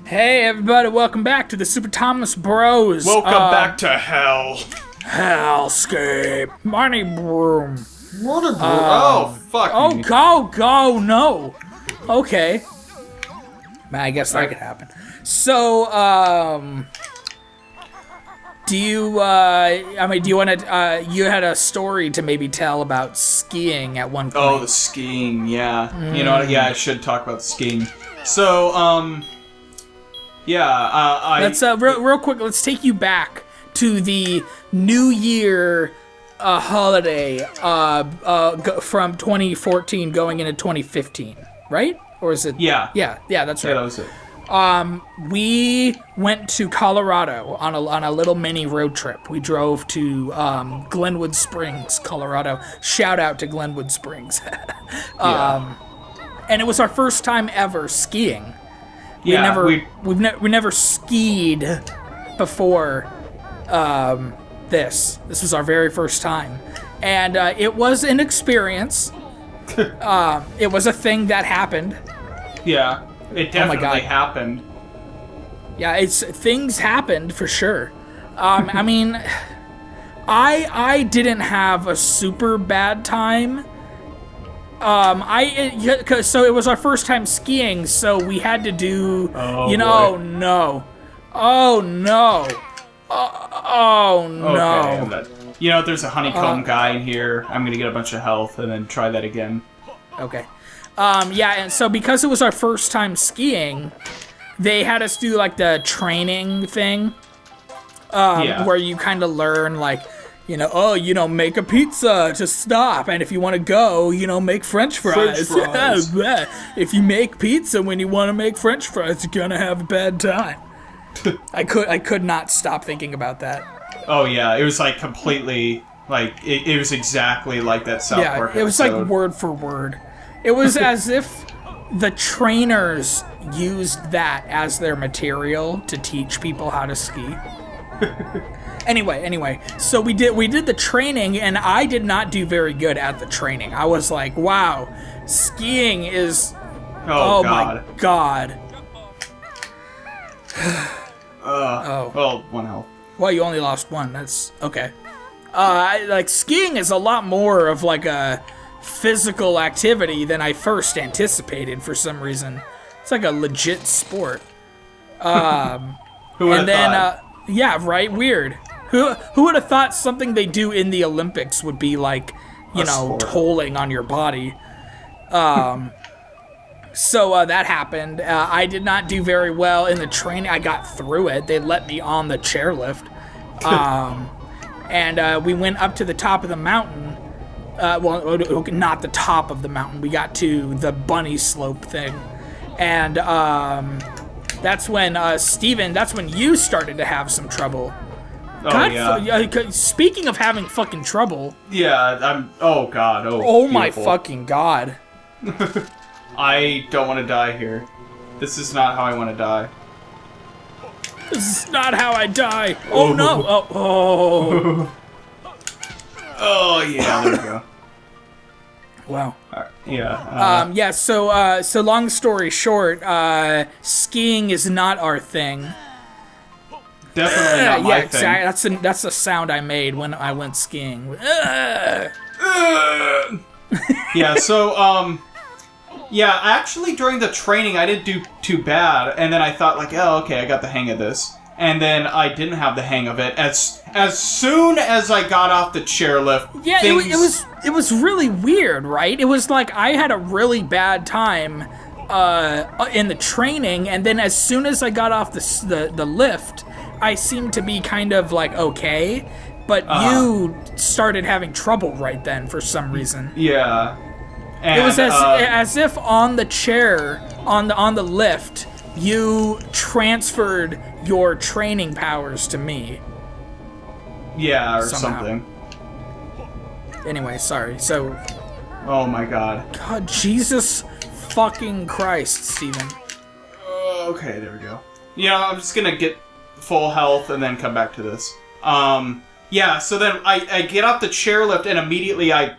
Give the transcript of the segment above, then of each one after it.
Hey everybody, welcome back to the Super Thomas Bros. Welcome back to hell. Hellscape. Money Broom. Oh, fuck Oh, me. go, no. Okay. I guess that could happen. So, do you want to, you had a story to maybe tell about skiing at one point. Oh, the skiing, yeah. You know what, yeah, I should talk about the skiing. So, Let's, real quick, let's take you back to the New Year holiday from 2014 going into 2015, right? Or is it? Yeah. Yeah, that's right. Yeah, that was it. We went to Colorado on a little mini road trip. We drove to Glenwood Springs, Colorado. Shout out to Glenwood Springs. And it was our first time ever skiing. We never skied before this. This was our very first time, and it was an experience. It was a thing that happened. Yeah, it definitely happened. Yeah, things happened for sure. I mean, I didn't have a super bad time. So it was our first time skiing, so we had to do, Oh no. Okay, you know, there's a honeycomb guy in here. I'm gonna get a bunch of health and then try that again. Okay. And so because it was our first time skiing, they had us do like the training thing, where you kind of learn like, make a pizza to stop, and if you want to go, make French fries. If you make pizza when you want to make French fries, you're gonna have a bad time. I could not stop thinking about that. Oh yeah, it was like completely like it was exactly like that South Park episode. It was like word for word. It was as if the trainers used that as their material to teach people how to ski. Anyway, so we did the training, and I did not do very good at the training. I was like, wow, skiing is... Oh my god. Well, one health. Well, you only lost one. That's okay. Skiing is a lot more of like a physical activity than I first anticipated for some reason. It's like a legit sport. Who would have thought? Yeah, right? Weird. Who would have thought something they do in the Olympics would be like, tolling on your body? So that happened. I did not do very well in the training. I got through it. They let me on the chairlift. And we went up to the top of the mountain. Well, not the top of the mountain. We got to the bunny slope thing. And that's when, Steven, that's when you started to have some trouble. Speaking of having fucking trouble. Yeah, oh god, oh my fucking god. I don't want to die here. This is not how I want to die. This is not how I die. Oh no. Oh. Oh yeah, there we go. Wow. Yeah. So long story short, skiing is not our thing. Definitely not my thing. Exactly. That's the sound I made when I went skiing. Yeah. So yeah. Actually, during the training, I didn't do too bad, and then I thought like, oh, okay, I got the hang of this. And then I didn't have the hang of it. As soon as I got off the chairlift, yeah, it was really weird, right? It was like I had a really bad time in the training, and then as soon as I got off the lift, I seemed to be kind of like okay, but you started having trouble right then for some reason. Yeah, and, it was as if on the chair on the lift, you transferred your training powers to me. Yeah, or somehow. something. Anyway, sorry. So. Oh my god. God, Jesus fucking Christ, Steven. Okay, there we go. Yeah, I'm just gonna get full health and then come back to this. Yeah, so then I get off the chairlift and immediately I,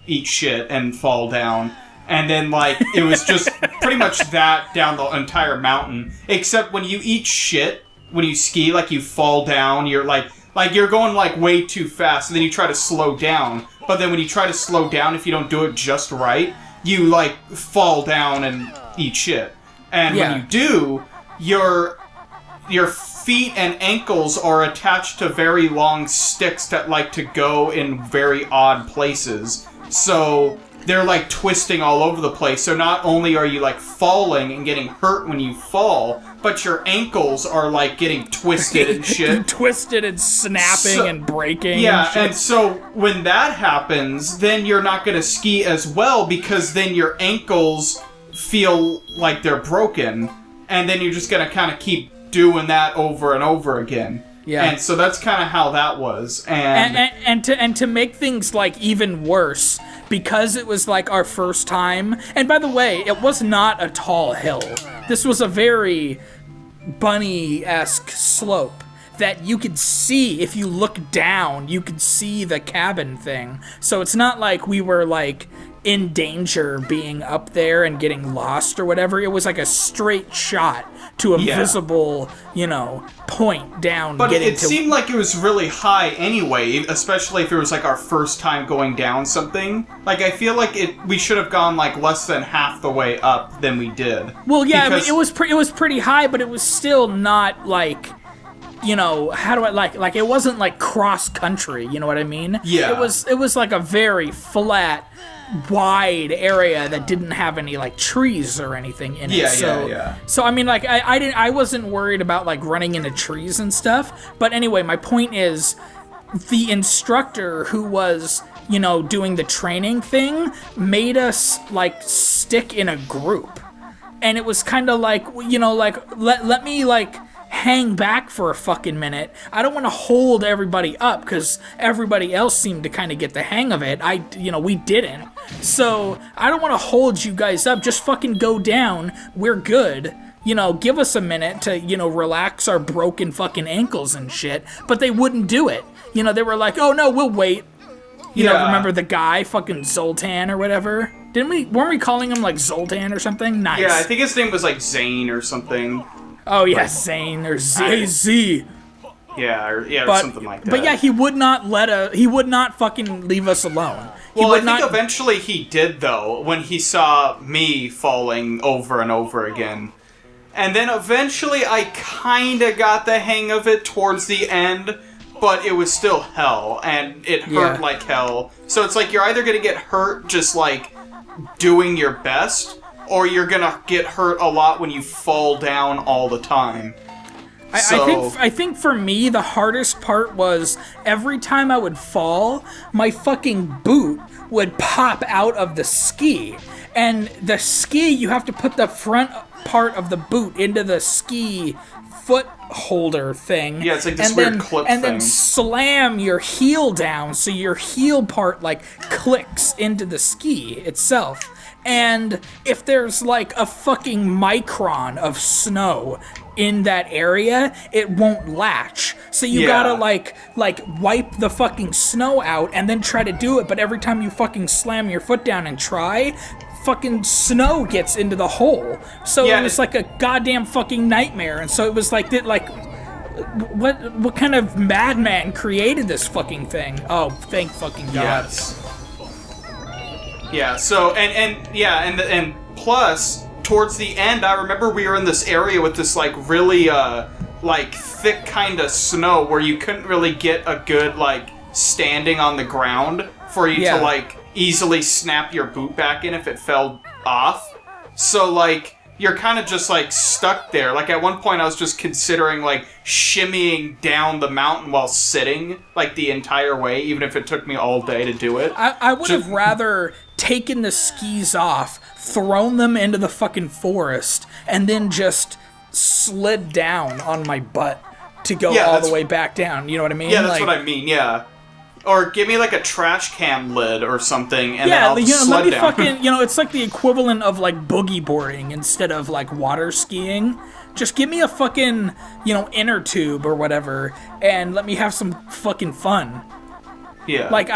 eat shit and fall down. And then, like, it was just pretty much that down the entire mountain. Except when you eat shit, when you ski, like, you fall down, you're like you're going, like, way too fast, and then you try to slow down. But then when you try to slow down, if you don't do it just right, you, like, fall down and eat shit. And when you do, your feet and ankles are attached to very long sticks that like to go in very odd places. So they're like twisting all over the place. So not only are you like falling and getting hurt when you fall, but your ankles are like getting twisted and shit. Twisted and snapping and breaking. Yeah, and so when that happens, then you're not going to ski as well because then your ankles feel like they're broken. And then you're just going to kind of keep doing that over and over again. Yeah. And so that's kind of how that was. And to make things like even worse, because it was like our first time, and by the way, it was not a tall hill. This was a very bunny-esque slope that you could see. If you look down, you could see the cabin thing. So it's not like we were like in danger being up there and getting lost or whatever. It was like a straight shot to a visible, point down. But it seemed like it was really high anyway, especially if it was like our first time going down something. Like, I feel like we should have gone like less than half the way up than we did. Well, yeah, because... I mean, it was pretty high, but it was still not like, how do I like it wasn't like cross country, you know what I mean? Yeah. It was like a very flat, wide area that didn't have any like trees or anything in it. So I mean, like I wasn't worried about like running into trees and stuff. But anyway, my point is, the instructor who was doing the training thing made us like stick in a group, and it was kind of like let me like hang back for a fucking minute. I don't want to hold everybody up because everybody else seemed to kind of get the hang of it. We didn't. So I don't want to hold you guys up. Just fucking go down. We're good. Give us a minute to, relax our broken fucking ankles and shit. But they wouldn't do it. They were like, oh no, we'll wait. Remember the guy, fucking Zoltan or whatever? Weren't we calling him like Zoltan or something? Nice. Yeah, I think his name was like Zane or something. Oh yeah, Zane or Z. Yeah, or something like that. But yeah, he would not fucking leave us alone. Well, I think eventually he did, though, when he saw me falling over and over again. And then eventually I kinda got the hang of it towards the end, but it was still hell, and it hurt like hell. So it's like you're either gonna get hurt just like doing your best, or you're gonna get hurt a lot when you fall down all the time. I think for me, the hardest part was every time I would fall, my fucking boot would pop out of the ski. And the ski, you have to put the front part of the boot into the ski foot holder thing. Yeah, it's like this weird clip thing. And then slam your heel down so your heel part, like, clicks into the ski itself. And if there's, like, a fucking micron of snow in that area, it won't latch. So you gotta, like wipe the fucking snow out and then try to do it, but every time you fucking slam your foot down and try, fucking snow gets into the hole. So it was like a goddamn fucking nightmare. And so it was like, what kind of madman created this fucking thing? Oh, thank fucking God. Yes. Yeah, so, and plus, towards the end, I remember we were in this area with this, like, really, like, thick kind of snow where you couldn't really get a good, like, standing on the ground for you to, like, easily snap your boot back in if it fell off. So, like, you're kind of just, like, stuck there. Like, at one point I was just considering, like, shimmying down the mountain while sitting, like, the entire way, even if it took me all day to do it. I would have rather taken the skis off, thrown them into the fucking forest, and then just slid down on my butt to go all the way back down. You know what I mean? Yeah, that's what I mean, yeah. Or give me, like, a trash can lid or something, and then I'll sled down. Fucking, it's like the equivalent of, like, boogie boarding instead of, like, water skiing. Just give me a fucking, inner tube or whatever, and let me have some fucking fun. Yeah. Like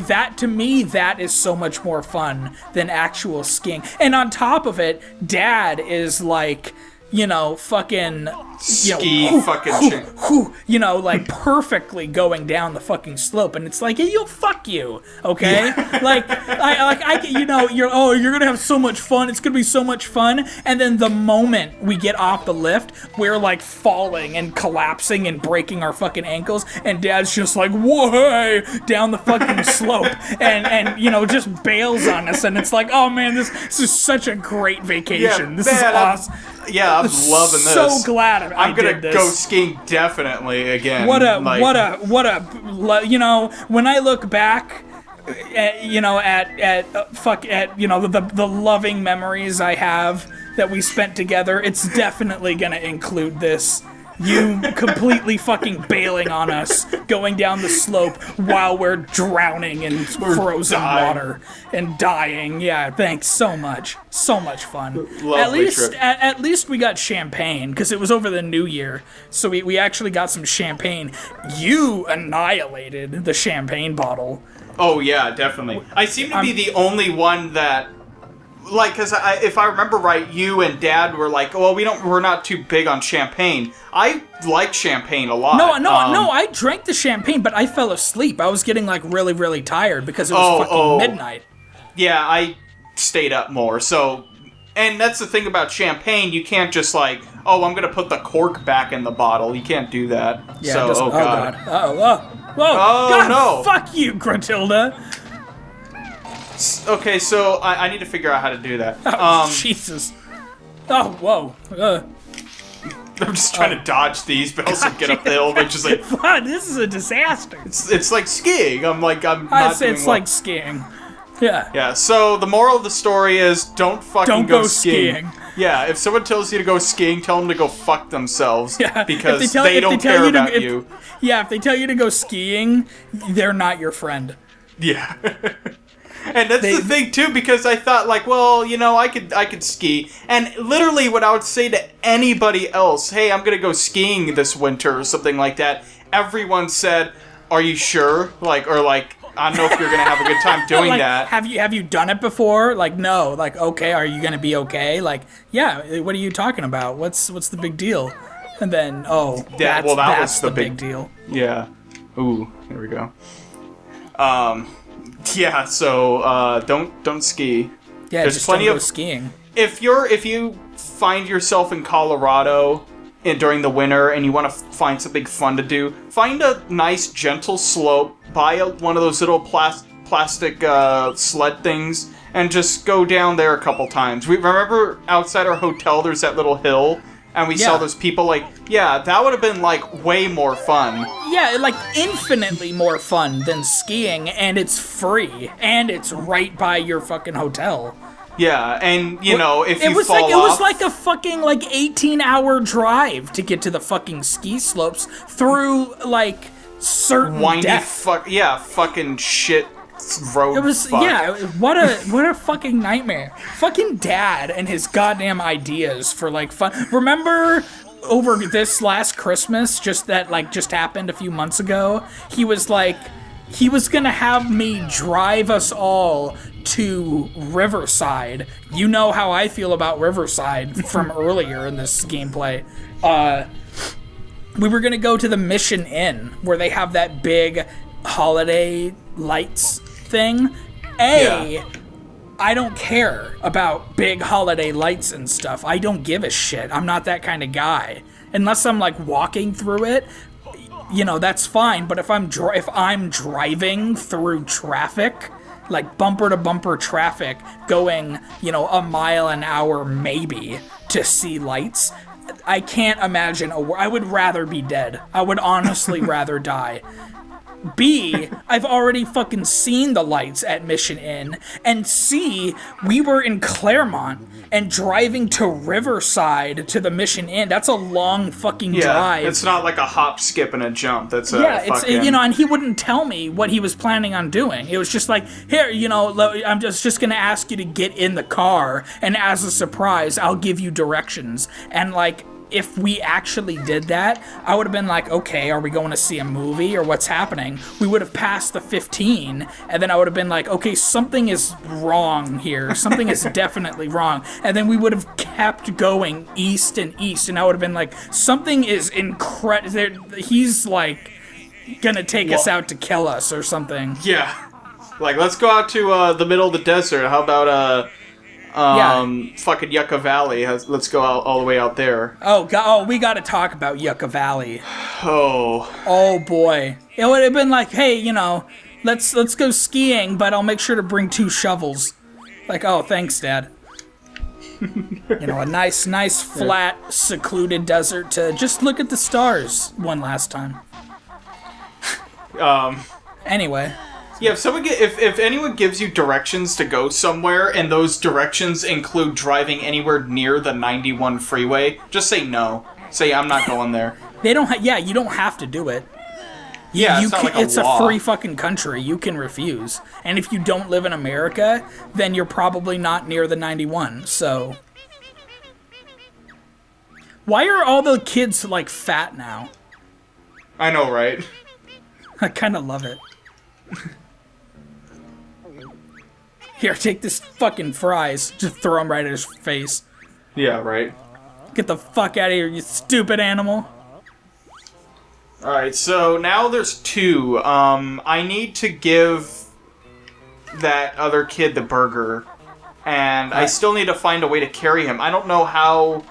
that, to me, that is so much more fun than actual skiing. And on top of it, Dad is like, fucking like perfectly going down the fucking slope, and it's like, hey, fuck you, okay? Yeah. you're gonna have so much fun. It's gonna be so much fun, and then the moment we get off the lift, we're like falling and collapsing and breaking our fucking ankles, and Dad's just like, whoa, down the fucking slope, and just bails on us, and it's like, oh man, this is such a great vacation. Yeah, this is awesome. I'm loving this. So glad I'm gonna go skiing definitely again. When I look back, the loving memories I have that we spent together, it's definitely gonna include this. You completely fucking bailing on us, going down the slope while we're drowning in frozen water and dying. Yeah, thanks so much. So much fun. Lovely trip. At least we got champagne, because it was over the New Year, so we actually got some champagne. You annihilated the champagne bottle. Oh yeah, definitely. I seem to be the only one that... because if I remember right, you and Dad were like, well, we're not too big on champagne. I like champagne a lot. No, I drank the champagne, but I fell asleep. I was getting like really, really tired because it was fucking midnight. Yeah, I stayed up more. So, and that's the thing about champagne. You can't just like, I'm gonna put the cork back in the bottle. You can't do that. Yeah, so, oh god. Whoa! God, no! Fuck you, Gruntilda. Okay, so I need to figure out how to do that. Jesus. Oh, whoa. I'm just trying to dodge these, but also get up the hill, which is like... Wow, this is a disaster. It's like skiing. I'm not doing it's like skiing. Yeah. Yeah, so the moral of the story is don't go skiing. Yeah, if someone tells you to go skiing, tell them to go fuck themselves. Yeah, because they don't care about you. Yeah, if they tell you to go skiing, they're not your friend. Yeah. And that's the thing too, because I thought like, well, I could ski, and literally what I would say to anybody else, hey, I'm gonna go skiing this winter or something like that. Everyone said, "Are you sure?" I don't know if you're gonna have a good time doing that. Have you done it before? Like, no. Like, okay, are you gonna be okay? Like, yeah. What are you talking about? What's the big deal? And then, that's the big deal. Yeah. Ooh, here we go. Yeah, so don't ski. Yeah, there's just plenty of skiing. If you find yourself in Colorado during the winter and you want to find something fun to do, find a nice gentle slope, buy one of those little plastic sled things, and just go down there a couple times. We remember outside our hotel there's that little hill. And we saw those people, that would have been, way more fun. Yeah, infinitely more fun than skiing, and it's free, and it's right by your fucking hotel. Yeah, and, if you fall off... It was like a fucking, 18-hour drive to get to the fucking ski slopes through, certain windy death. Fucking shit road. It was what a fucking nightmare. Fucking Dad and his goddamn ideas for fun. Remember over this last Christmas, just happened a few months ago, he was gonna have me drive us all to Riverside. You know how I feel about Riverside from earlier in this gameplay. We were gonna go to the Mission Inn where they have that big holiday lights thing. I don't care about big holiday lights and stuff. I don't give a shit. I'm not that kind of guy. Unless I'm walking through it, that's fine. But if I'm driving through traffic, bumper to bumper traffic, going a mile an hour maybe to see lights, I can't imagine I would rather be dead. I would honestly rather die. B, I've already fucking seen the lights at Mission Inn. And C, we were in Claremont and driving to Riverside to the Mission Inn. That's a long fucking drive. It's not like a hop, skip, and a jump. That's and he wouldn't tell me what he was planning on doing. It was just here, I'm just gonna ask you to get in the car, and as a surprise, I'll give you directions. And if we actually did that, I would have been like, okay, are we going to see a movie or what's happening? We would have passed the 15, and then I would have been like, okay, something is wrong here. Something is definitely wrong. And then we would have kept going east and east, and I would have been like, something is incredible. He's like gonna take us out to kill us or something. Yeah. Like, let's go out to the middle of the desert. How about fucking Yucca Valley? Let's go out all the way out there. Oh, we got to talk about Yucca Valley. Oh boy, it would have been like, hey, let's go skiing, but I'll make sure to bring 2 shovels. Like, oh, thanks, Dad. A nice flat, secluded desert to just look at the stars one last time. Anyway. Yeah, if anyone gives you directions to go somewhere, and those directions include driving anywhere near the 91 freeway, just say no. Say, I'm not going there. You don't have to do it. Yeah, it's not like it's law. a free fucking country. You can refuse. And if you don't live in America, then you're probably not near the 91, so... Why are all the kids, like, fat now? I know, right? I kind of love it. Here, take this fucking fries. Just throw them right at his face. Yeah, right. Get the fuck out of here, you stupid animal. Alright, so now there's 2. I need to give that other kid the burger. And I still need to find a way to carry him. I don't know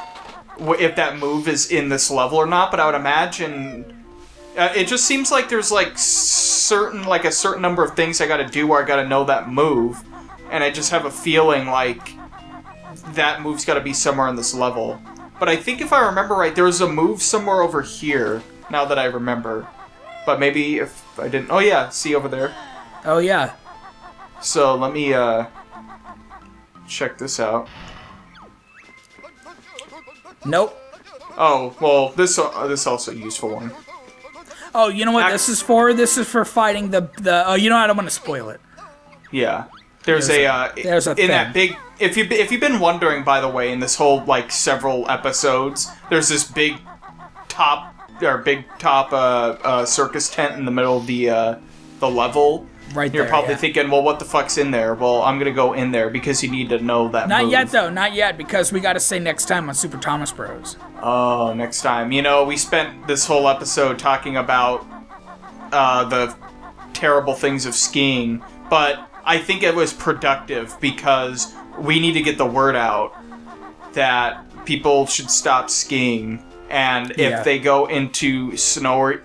if that move is in this level or not, but I would imagine... it just seems like there's a certain number of things I gotta do where I gotta know that move. And I just have a feeling like that move's gotta be somewhere in this level. But I think if I remember right, there was a move somewhere over here, now that I remember. But maybe if I didn't... Oh yeah, see over there? Oh yeah. So let me check this out. Nope. Oh, well, this also a useful one. Oh, you know what this is for? This is for fighting the oh, I don't want to spoil it. Yeah. There's a in thing. That big... If you've been wondering, by the way, in this whole, several episodes, there's this big top circus tent in the middle of the level. Right there, You're probably thinking, well, what the fuck's in there? Well, I'm gonna go in there because you need to know that Not move. yet, though. Not yet, because we gotta say next time on Super Thomas Bros. Oh, next time. We spent this whole episode talking about the terrible things of skiing, but I think it was productive because we need to get the word out that people should stop skiing, and if they go into snowy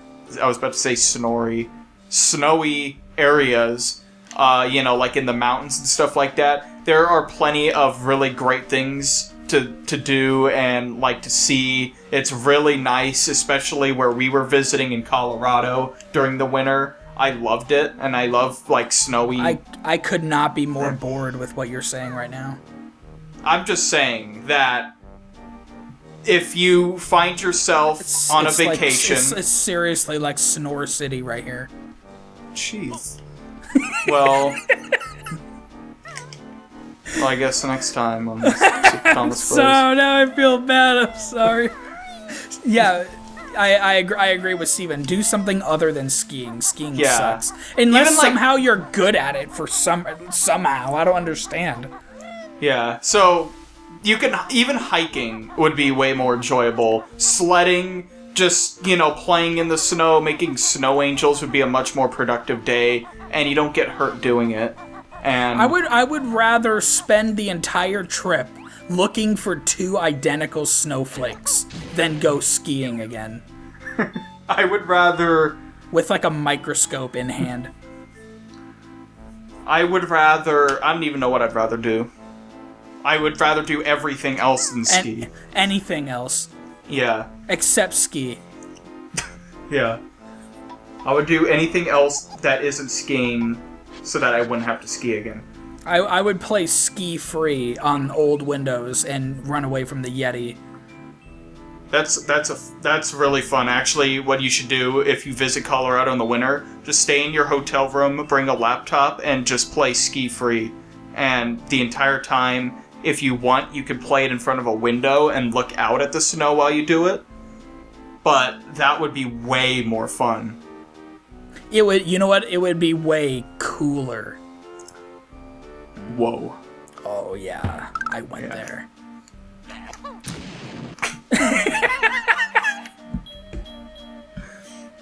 areas, like in the mountains and stuff like that, there are plenty of really great things to do and to see. It's really nice, especially where we were visiting in Colorado during the winter. I loved it, and I love snowy... I could not be more bored with what you're saying right now. I'm just saying that if you find yourself on a vacation... It's seriously like Snore City right here. Jeez. Well, I guess next time on this Thomas Bros. So now I feel bad. I'm sorry. Yeah, I agree with Steven. Do something other than skiing. Skiing sucks. Unless somehow you're good at it somehow. I don't understand. Yeah, so you can... Even hiking would be way more enjoyable. Sledding... Just, playing in the snow, making snow angels would be a much more productive day, and you don't get hurt doing it. And I would rather spend the entire trip looking for 2 identical snowflakes than go skiing again. I would rather... With a microscope in hand. I don't even know what I'd rather do. I would rather do everything else than ski. Anything else. Yeah. Except ski. Yeah. I would do anything else that isn't skiing so that I wouldn't have to ski again. I would play Ski Free on old Windows and run away from the Yeti. That's really fun. Actually, what you should do if you visit Colorado in the winter, just stay in your hotel room, bring a laptop, and just play Ski Free. And the entire time, if you want, you could play it in front of a window and look out at the snow while you do it. But that would be way more fun. It would, you know what? It would be way cooler. Whoa. Oh, yeah. I went there.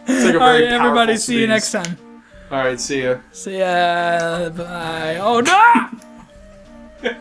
It's like a All right, very everybody, powerful see you next sneeze. time. All right, see ya. See ya. Bye. Oh, no!